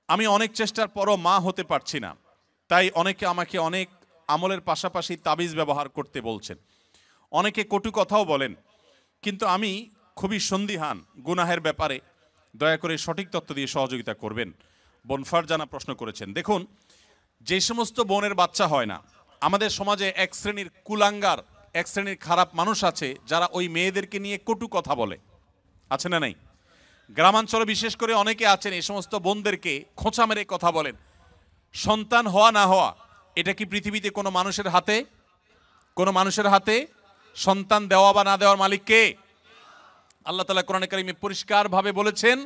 আমি অনেক চেষ্টার পরও মা হতে পারছি না, তাই অনেকে আমাকে অনেক আমলের পাশাপাশি তাবিজ ব্যবহার করতে বলছেন, অনেকে কটু কথাও বলেন, কিন্তু আমি খুবই সন্দিহান গুনাহের ব্যাপারে। দয়া করে সঠিক তথ্য দিয়ে সহযোগিতা করবেন। বোন ফারজানা প্রশ্ন করেছেন, দেখুন, যে সমস্ত বোনের বাচ্চা হয় না, আমাদের সমাজে এক শ্রেণীর কুলাঙ্গার, এক শ্রেণীর খারাপ মানুষ আছে যারা ওই মেয়েদেরকে নিয়ে কটু কথা বলে, আছে না নাই? গ্রামাঞ্চলে বিশেষ করে অনেকে আছেন এই সমস্ত বোনদেরকে খোঁচা মেরে কথা বলেন। সন্তান হওয়া না হওয়া এটা কি পৃথিবীতে কোনো মানুষের হাতে? কোনো মানুষের হাতে? সন্তান দেওয়া বা না দেওয়ার মালিক কে? আল্লাহ তাআলা কোরআনে কারিমে পরিষ্কারভাবে বলেছেন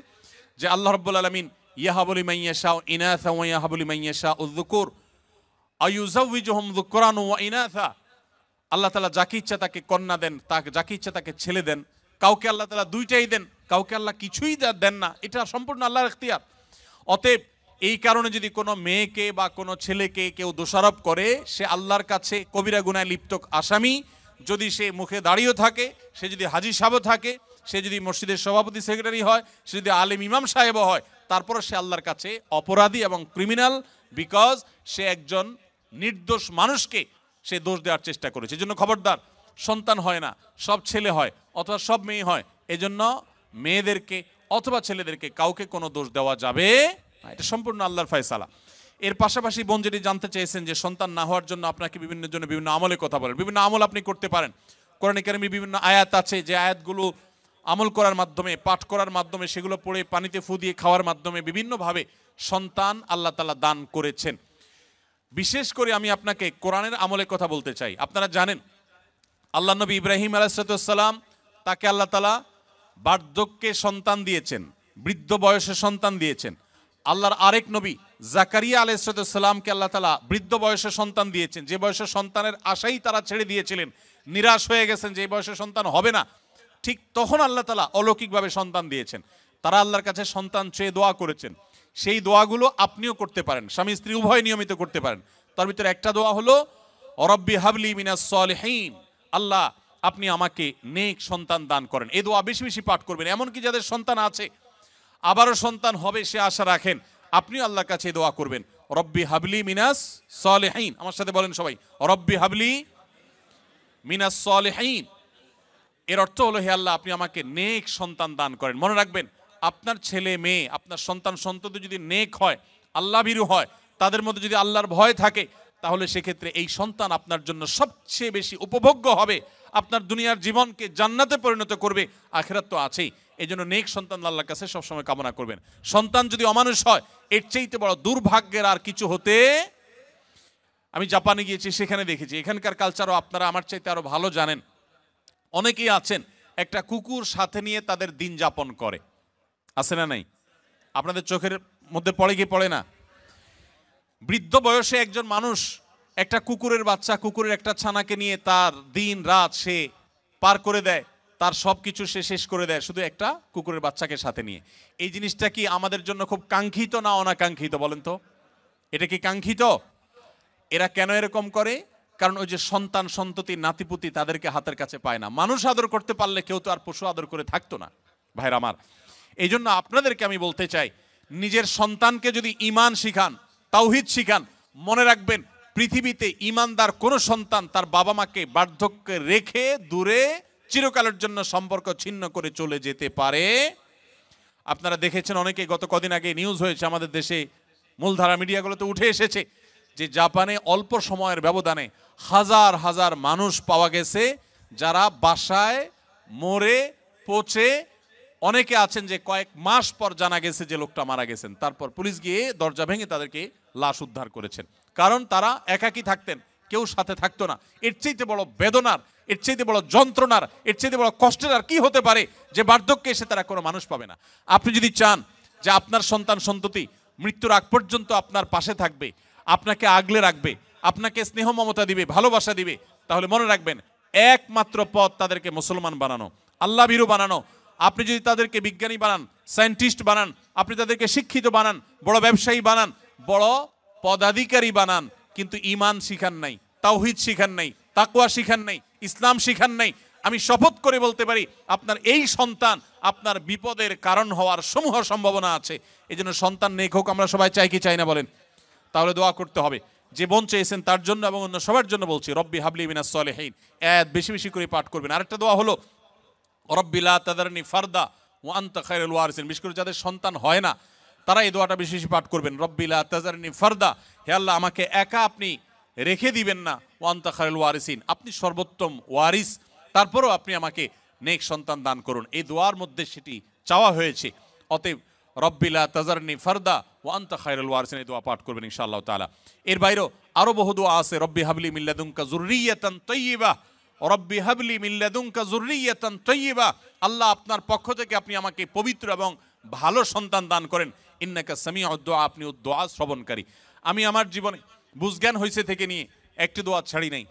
যে আল্লাহ রাব্বুল আলামিন ইয়াহাবু লিমান ইয়াশাউ ইনাসা ওয়া ইয়াহাবু লিমান ইয়াশাউ যুকুর আয়ুযাওয়িজুহুম যুকরান ওয়া ইনাসা। আল্লাহ তাআলা যাকে ইচ্ছা তাকে কন্যা দেন, তাকে যাকে ইচ্ছা তাকে ছেলে দেন। কাউকে আল্লাহ তাআলা দুইটাই দেন, কাউকে আল্লাহ কিছুই দেন না। এটা সম্পূর্ণ আল্লাহর ইখতিয়ার। অতএব এই কারণে যদি কোনো মেয়েকে বা কোনো ছেলেকে কেউ দোষারোপ করে, সে আল্লাহর কাছে কবিরা গুনায় লিপ্ত আসামি। যদি সে মুখে দাঁড়িয়ে থাকে, সে যদি হাজী সাহেব থাকে, সে যদি মসজিদের সভাপতি সেক্রেটারি হয়, সে যদি আলেম ইমাম সাহেবও হয়, তারপরে সে আল্লাহর কাছে অপরাধী এবং ক্রিমিনাল, বিকজ সে একজন নির্দোষ মানুষকে সে দোষ দেওয়ার চেষ্টা করেছে। এজন্য খবরদার, সন্তান হয় না, সব ছেলে হয় অথবা সব মেয়ে হয়, এজন্য মেয়েদেরকে অথবা ছেলেদেরকে কাউকে কোনো দোষ দেওয়া যাবে না। এটা সম্পূর্ণ আল্লাহর ফয়সালা। এর পাশাপাশি বোন যেটি জানতে চেয়েছেন যে সন্তান না হওয়ার জন্য আপনাকে বিভিন্ন আমলের কথা বলেন। বিভিন্ন আমল আপনি করতে পারেন। কোরআনে কারিমে বিভিন্ন আয়াত আছে, যে আয়াতগুলো আমল করার মাধ্যমে, পাঠ করার মাধ্যমে, সেগুলো পড়ে পানিতে ফু দিয়ে খাওয়ার মাধ্যমে বিভিন্নভাবে সন্তান আল্লাহ তাআলা দান করেছেন। বিশেষ করে আমি আপনাকে কোরআনের আমলের কথা বলতে চাই। আপনারা জানেন আল্লাহ নবী ইব্রাহিম আলাইহিস সালাম, তাকে আল্লাহ তাআলা বার্ধক্যে সন্তান দিয়েছেন, বৃদ্ধ বয়সে সন্তান দিয়েছেন। আল্লাহর আরেক নবী জাকারিয়া আলাইহিস সালামকে আল্লাহ তাআলা বৃদ্ধ বয়সে সন্তান দিয়েছেন, যে বয়সে সন্তানের আশাই তারা ছেড়ে দিয়েছিলেন, নিরাশ হয়ে গেছেন যে এই বয়সে সন্তান হবে না। ঠিক তখন আল্লাহ তাআলা অলৌকিকভাবে সন্তান দিয়েছেন। তারা আল্লাহর কাছে সন্তান চেয়ে দোয়া করেছেন। সেই দোয়াগুলো আপনিও করতে পারেন, স্বামী স্ত্রী উভয় নিয়মিত করতে পারেন। তার ভিতরে একটা দোয়া হলো রব্বি হাবলি মিনাস সলিহিন, আল্লাহ আপনি আমাকে নেক সন্তান দান করেন। এই দোয়া বেশি বেশি পাঠ করবেন। এমনকি যাদের সন্তান আছে, আবারও সন্তান হবে সে আশা রাখেন, আপনিও আল্লাহর কাছে দোয়া করবেন, রব্বি হাবলি মিনাস সলিহিন। আমার সাথে বলেন সবাই, রব্বি হাবলি মিনাস সলিহিন। এর অর্থ হলো, হে আল্লাহ আপনি আমাকে নেক সন্তান দান করেন। মনে রাখবেন, আপনার ছেলে মেয়ে, আপনার সন্তান সন্ততি যদি নেক হয়, আল্লাহ ভীরু হয়, তাদের মধ্যে যদি আল্লাহর ভয় থাকে, তাহলে সেক্ষেত্রে এই সন্তান আপনার জন্য সবচেয়ে বেশি উপভোগ্য হবে, আপনার দুনিয়ার জীবনকে জান্নাতে পরিণত করবে, আখিরাত তো আছেই। এই জন্য নেক সন্তান আল্লাহর কাছে সবসময় কামনা করবেন। সন্তান যদি অমানুষ হয়, এর চাইতে বড় দুর্ভাগ্যের আর কিছু হতে। আমি জাপানে গিয়েছি, সেখানে দেখেছি, এখানকার কালচারও আপনারা আমার চাইতে আরো ভালো জানেন। অনেকেই আছেন একটা কুকুর সাথে নিয়ে তাদের দিন যাপন করে, আছে না নাই? আপনাদের চোখের মধ্যে পড়ে কি পড়ে না? বৃদ্ধ বয়সে একজন মানুষ একটা কুকুরের বাচ্চা, কুকুরের একটা ছানাকে নিয়ে তার দিন রাত সে পার করে দেয়, তার সবকিছু সে শেষ করে দেয় শুধু একটা কুকুরের বাচ্চাকে সাথে নিয়ে। এই জিনিসটা কি আমাদের জন্য খুব কাঙ্ক্ষিত না অনাকাঙ্ক্ষিত বলেন তো? এটা কি কাঙ্ক্ষিত? এরা কেন এরকম করে? কারণ ওই যে সন্তান সন্ততি নাতিপুতি তাদেরকে হাতের কাছে পায় না। মানুষ আদর করতে পারলে কেউ তো আর পশু আদর করে থাকতো না ভাইরা আমার। এই জন্য আপনাদেরকে আমি বলতে চাই, নিজের সন্তানকে যদি ঈমান শিখান, তাওহীদ শিখান, মনে রাখবেন পৃথিবীতে ঈমানদার কোন সন্তান তার বাবা মাকে বার্ধক্যে রেখে দূরে চিরকালের জন্য সম্পর্ক ছিন্ন করে চলে যেতে পারে। আপনারা দেখেছেন, অনেকে গত কদিন আগে নিউজ হয়েছে আমাদের দেশে, মূলধারা মিডিয়াগুলোতে উঠে এসেছে যে জাপানে অল্প সময়ের ব্যবধানে হাজার হাজার মানুষ পাওয়া গেছে যারা বাসায় মরে পচে, অনেকে আছেন যে কয়েক মাস পর জানা গেছে যে লোকটা মারা গেছেন, তারপর পুলিশ গিয়ে দরজা ভেঙে তাদেরকে লাশ উদ্ধার করেছেন। কারণ তারা একাকী থাকতেন, কেউ সাথে থাকতো না। এর চাইতে বড় বেদনার, এর চাইতে বড় যন্ত্রণার, এর চাইতে বড় কষ্টের আর কি হতে পারে যে বার্ধক্যে এসে তারা কোনো মানুষ পাবে না। আপনি যদি চান যে আপনার সন্তান সন্ততি মৃত্যুর আগ পর্যন্ত আপনার পাশে থাকবে, আপনাকে আগলে রাখবে, আপনাকে স্নেহ মমতা দিবে, ভালোবাসা দিবে, তাহলে মনে রাখবেন একমাত্র পথ তাদেরকে মুসলমান বানানো, আল্লাহ ভীরু বানানো। আপনি যদি তাদেরকে বিজ্ঞানী বানান, সায়েন্টিস্ট বানান, আপনি তাদেরকে শিক্ষিত বানান, বড় ব্যবসায়ী বানান, বড় পদাধিকারী বানান, কিন্তু ঈমান শিখান নাই, তাওহীদ শিখান নাই, তাকওয়া শিখান নাই, ইসলাম শিখান নাই, আমি শপথ করে বলতে পারি আপনার এই সন্তান আপনার বিপদের কারণ হওয়ার সমূহ সম্ভাবনা আছে। এই জন্য সন্তান নেক হোক আমরা সবাই চাই কি চাই না বলেন? তাহলে দোয়া করতে হবে। যে বোন চেয়েছেন তার জন্য এবং অন্য সবার জন্য বলছি, রব্বি হাবলি মিনাস সলিহিন, বেশি বেশি করে পাঠ করবেন। আরেকটা দোয়া হলো রব্বি লা তাদারনি ফারদা ওয়া আনতা খায়রুল ওয়ারিসিন। বিশেষ করে যাদের সন্তান হয় না তারা এই দোয়াটা বেশি বেশি পাঠ করবেন, রব্বি লা তাদারনি ফারদা, হে আল্লাহ আমাকে একা আপনি রেখে দিবেন না, ওয়া আনতা খায়রুল ওয়ারিসিন, আপনি সর্বোত্তম ওয়ারিস, তারপরেও আপনি আমাকে নেক সন্তান দান করুন। এই দোয়ার মধ্যে সেটি চাওয়া হয়েছে। অতএব রব্বি লা তাজারনি ফারদা ওয়া আনতা খায়রুল ওয়ারিসিন, এই দোয়া পাঠ করবেন ইনশাআল্লাহ তাআলা। এর বাইরেও আরো বহু দোয়া আছে, রব্বি হাবলি মিন লাদুনকা যুররিয়াতান তাইয়্যিবা, রব্বি হাবলি মিন লাদুনকা যুররিয়াতান তাইয়্যিবা, আল্লাহ আপনার পক্ষ থেকে আপনি আমাকে পবিত্র এবং ভালো সন্তান দান করেন, ইন্নাকা সামিউদ দুআ, আপনি দোয়া শ্রবণকারী। আমি আমার জীবনে বুঝজ্ঞান হয়েছে থেকে নিয়ে একটি দোয়া ছাড়ি নাই,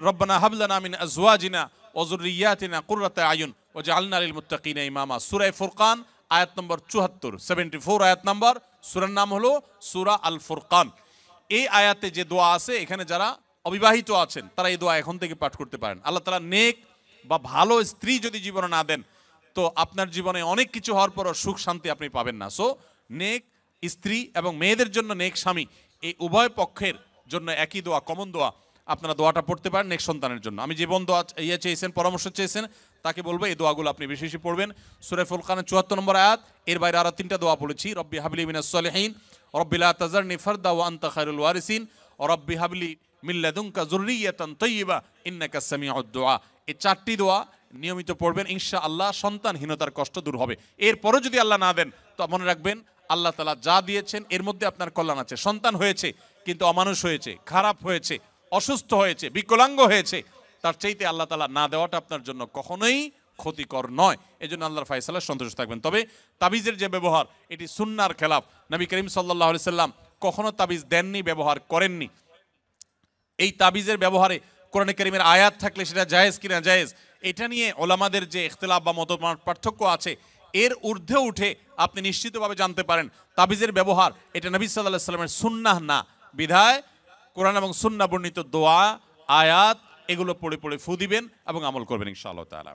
রব্বানা হাব লানা মিন আজওয়াজিনা ওয়া যুররিয়াতিনা কুররাতা আয়ুন ওয়াজআলনা লিল মুত্তাকিনা ইমামা। সূরা ফুরকান আয়াত নম্বর 74, 74 আয়াত নম্বর। সূরার নাম হলো সূরা আল ফুরকান। এই আয়াতে যে দোয়া আছে, এখানে যারা অবিবাহিত আছেন তারা এই দোয়া এখন থেকে পাঠ করতে পারেন। আল্লাহ তাআলা নেক বা ভালো স্ত্রী যদি জীবনে না দেন তো আপনার জীবনে অনেক কিছু হওয়ার পরও সুখ শান্তি আপনি পাবেন না। সো নেক স্ত্রী এবং মেয়েদের জন্য নেক স্বামী, এই উভয় পক্ষের জন্য একই দোয়া, কমন দোয়া, আপনারা দোয়াটা পড়তে পারেন নেক সন্তানের জন্য। আমি জীবন দোয়া চেয়েছেন, পরামর্শ চেয়েছেন, তাকে বলবো এই দোয়াগুলো আপনি বেশি বেশি পড়বেন। সূরা ফুরকানের 74 নম্বর আয়াত, এর বাইরে আরো 3টা দোয়া পড়েছি, রব্বি হাবলি মিনাস সলিহিন, রব্বি লা তাজারনি ফারদা ওয়া আনতা খায়রুল ওয়ারিসিন, রব্বি হাবলি মিন লাদুনকা যুররিয়াতান তাইয়্যিবা ইন্নাকা সামিউদ দুআ। এই 4টি দোয়া নিয়মিত পড়বেন, ইনশাআল্লাহ সন্তানহীনতার কষ্ট দূর হবে। এরপরও যদি আল্লাহ না দেন তো মনে রাখবেন আল্লাহ তাআলা যা দিয়েছেন এর মধ্যে আপনার কল্যাণ আছে। সন্তান হয়েছে কিন্তু অমানুষ হয়েছে, খারাপ হয়েছে, অসুস্থ হয়েছে, বিকলাঙ্গ হয়েছে, তার চাইতে আল্লাহ তাআলা না দেওয়াটা আপনার জন্য কখনোই ক্ষতিকর নয়। এই জন্য আল্লাহর ফয়সালায় সন্তুষ্ট থাকবেন। তবে তাবিজের যে ব্যবহার, এটি সুন্নাহর খেলাফ। নবী করিম সাল্লাল্লাহু আলাইহি সাল্লাম কখনো তাবিজ দেননি, ব্যবহার করেননি। এই তাবিজের ব্যবহারে কোরআনে কারীমের আয়াত থাকলে সেটা জায়েজ কিনা জায়েজ, এটা নিয়ে ওলামাদের যে ইখতিলাফ বা মত পার্থক্য আছে, এর ঊর্ধ্বে উঠে আপনি নিশ্চিতভাবে জানতে পারেন তাবিজের ব্যবহার এটা নবী সাল্লাল্লাহু আলাইহি সাল্লামের সুন্নাহ না। বিধায় কোরআন এবং সুন্নাহ বর্ণিত দোয়া, আয়াত এগুলো পড়ে পড়ে ফু দিবেন এবং আমল করবেন ইনশাআল্লাহ তাআলা।